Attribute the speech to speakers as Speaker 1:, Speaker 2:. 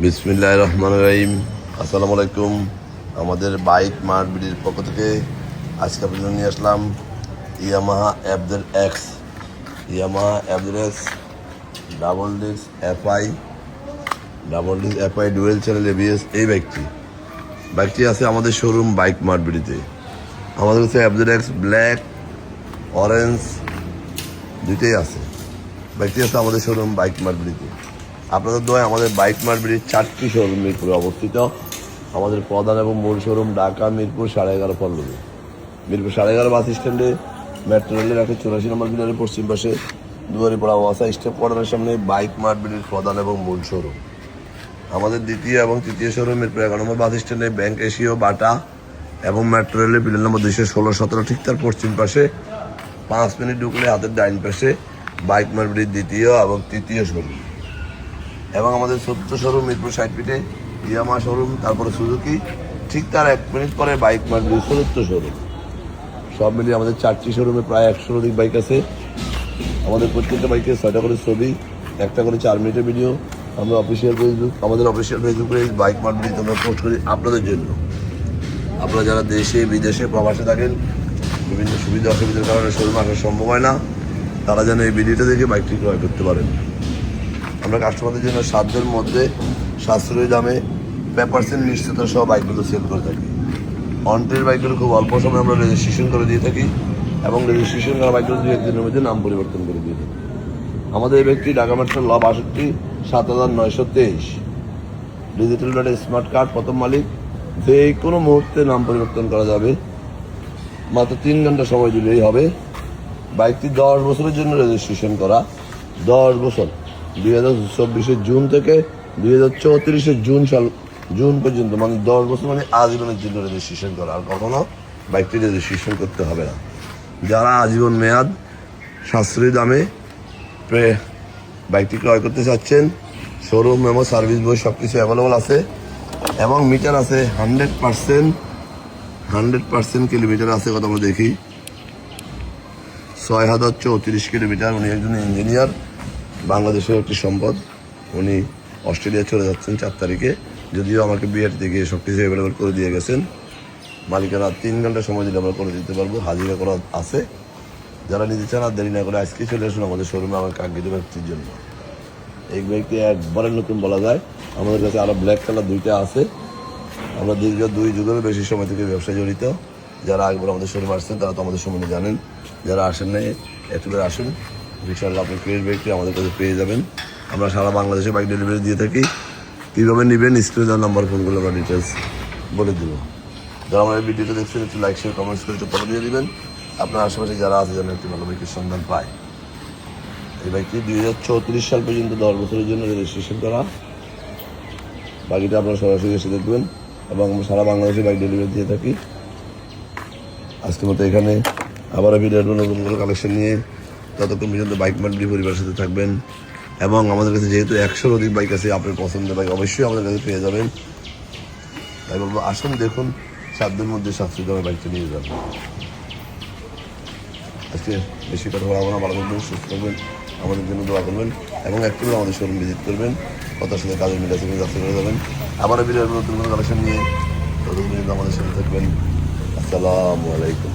Speaker 1: বিসমিল্লাহির রহমানির রহিম। আসসালামু আলাইকুম। আমাদের বাইক মার্ট বিডির পক্ষ থেকে আজকে আপনাদের নিয়ে আসলাম Yamaha FZ X double disc FI dual channel ABS. এই বাইকটি আছে আমাদের শোরুম বাইক মার্ট বিডিতে। আমাদের কাছে এফজেড এক্স ব্ল্যাক, অরেঞ্জ দুইটাই আছে। বাইকটি আছে আমাদের শোরুম বাইক মার্ট বিডিতে। আপনাদের দোয়ায় আমাদের বাইক মার্ট বিডির 4টি শোরুম মিরপুরে অবস্থিত। আমাদের প্রধান এবং মূল শোরুম ঢাকা মিরপুর 11.5 পল্লবী। মিরপুর 11.5 বাস স্ট্যান্ডে মেট্রো রেলের 84 নম্বর পিলারের পশ্চিম পাশে দুয়ারিপাড়া ওয়াসা স্টেপ কোয়ার্টারের সামনে বাইক মার্ট বিডির প্রধান এবং মূল শোরুম। আমাদের দ্বিতীয় এবং তৃতীয় শোরুম মিরপুর 11 নম্বর বাস স্ট্যান্ডে ব্যাংক এশিয়া বাটা এবং মেট্রো রেলের পিলার নম্বর 216-17 ঠিক তার পশ্চিম পাশে 5 মিনিট ঢুকলে হাতের ডাইন পাশে বাইক মার্ট বিডির দ্বিতীয় এবং তৃতীয় শোরুম। এবং আমাদের 4th শোরুম মিরপুর 60 ফিটে ইয়ামাহা শোরুম, তারপরে সুজুকি, ঠিক তার 1 মিনিট পরে বাইক মার্ট বিডির 4th শোরুম। সব মিলিয়ে আমাদের 4টি শোরুমে প্রায় 100 অধিক বাইক আছে। আমাদের প্রত্যেকটা বাইকে 6টা করে ছবি, 1টা করে 4 মিনিটের ভিডিও আমরা আমাদের official Facebook page Bike Mart বিডিতে আমরা পোস্ট করি আপনাদের জন্য। আপনারা যারা দেশে বিদেশে প্রবাসে থাকেন, বিভিন্ন সুবিধা অসুবিধার কারণে শোরুমে আসা সম্ভব হয় না, তারা যেন এই ভিডিওটা দেখে বাইকটি ক্রয় করতে পারেন। আমরা কাস্টমারদের জন্য সাধ্যের মধ্যে সাশ্রয়ী দামে পেপারসেন্ট নিশ্চিত সহ বাইকগুলো সেল করে থাকি। অনটের বাইকগুলো খুব অল্প সময় আমরা রেজিস্ট্রেশন করে দিয়ে থাকি এবং রেজিস্ট্রেশন করা বাইকগুলো 2-1 দিনের মধ্যে নাম পরিবর্তন করে দিয়ে থাকি। আমাদের এই ব্যক্তি ঢাকা মেট্রো ল 62 7923 ডিজিটাল স্মার্ট কার্ড প্রথম মালিক। যে কোনো মুহূর্তে নাম পরিবর্তন করা যাবে, মাত্র 3 ঘন্টা সময় দিলেই হবে। বাইকটি 10 বছরের জন্য রেজিস্ট্রেশন করা, 10 বছর 2024 জুন থেকে 2034 জুন পর্যন্ত, মানে 10 বছর, মানে আজীবনের জন্য রেজিস্ট্রেশন করা। আর কখনো বাইকটি রেজিস্ট্রেশন করতে হবে না। যারা আজীবন মেয়াদ সাশ্রয়ী দামে বাইকটি ক্রয় করতে চাচ্ছেন, শোরুম মেমো সার্ভিস বই সব কিছু অ্যাভেলেবল আছে এবং মিটার আছে 100% কিলোমিটার আছে। কথা আমরা দেখি 6034 কিলোমিটার। উনি একজন ইঞ্জিনিয়ার, বাংলাদেশের একটি সম্পদ। উনি অস্ট্রেলিয়া চলে যাচ্ছেন 4 তারিখে, যদিও আমাকে বিআরটিতে গিয়ে সব কিছু অ্যাভেলেবল করে দিয়ে গেছেন। মালিকেরা 3 ঘন্টা সময় দিলে আমরা করে দিতে পারবো, হাজিরা করা আছে। যারা নিতে চান আর দেরি না করে আজকে চলে আসুন আমাদের শোরুমে আমার কাঙ্ক্ষিত ব্যক্তির জন্য। এই বাইকটি একবারের নতুন বলা যায়। আমাদের কাছে আরও ব্ল্যাক কালার 2টা আছে। আমরা দীর্ঘ 2 যুগের বেশি সময় থেকে ব্যবসায় জড়িত। যারা একবার আমাদের শোরুমে আসছেন তারা তো আমাদের সম্বন্ধে জানেন, যারা আসেন নাই একটু করে আসুন। ইনশাআল্লাহ আপনি ক্লিয়ার বাইকটি আমাদের কাছে পেয়ে যাবেন। আমরা সারা বাংলাদেশে বাইক ডেলিভারি দিয়ে থাকি। কীভাবে নেবেন স্ক্রিনে দেওয়ার নাম্বার ফোনগুলো আমরা ডিটেলস বলে দেব। যারা আমার এই ভিডিওটা দেখছেন একটু লাইক শেয়ার কমেন্টস করে একটু ফলো দিয়ে দেবেন। আপনার আশেপাশে যারা আছে যেন একটি ভালো বাইকের সন্ধান পায়। এই বাইকটি 2034 সাল পর্যন্ত 10 বছরের জন্য রেজিস্ট্রেশন করা। বাকিটা আপনারা সরাসরি এসে দেখবেন এবং আমরা সারা বাংলাদেশে বাইক ডেলিভারি দিয়ে থাকি। আজকের মতো এখানে আবার ভিডিওর নতুন কোনো কালেকশন নিয়ে ততক্ষণ পর্যন্ত বাইক মার্ট বিডি পরিবারের সাথে থাকবেন। এবং আমাদের কাছে যেহেতু 100 অধিক বাইক আছে, আপনার পছন্দের বাইক অবশ্যই আমাদের কাছে পেয়ে যাবেন। তাই বলবো আসুন, দেখুন, সাধ্যের মধ্যে সাশ্রয়ী দামে বাইকটা নিয়ে যাবেন। আজকে বেশি কথা বলা না, ভালো থাকবেন, সুস্থ থাকবেন, আমাদের জন্য দোয়া করবেন এবং একটু আমাদের শোরুম ভিজিট করবেন। কথার সাথে কাজের মিলে থেকে যাত্রা করে যাবেন। আবার ভিডিওর নতুন কোনো কালেকশন নিয়ে ততক্ষণ পর্যন্ত আমাদের সাথে থাকবেন। আসসালামু আলাইকুম।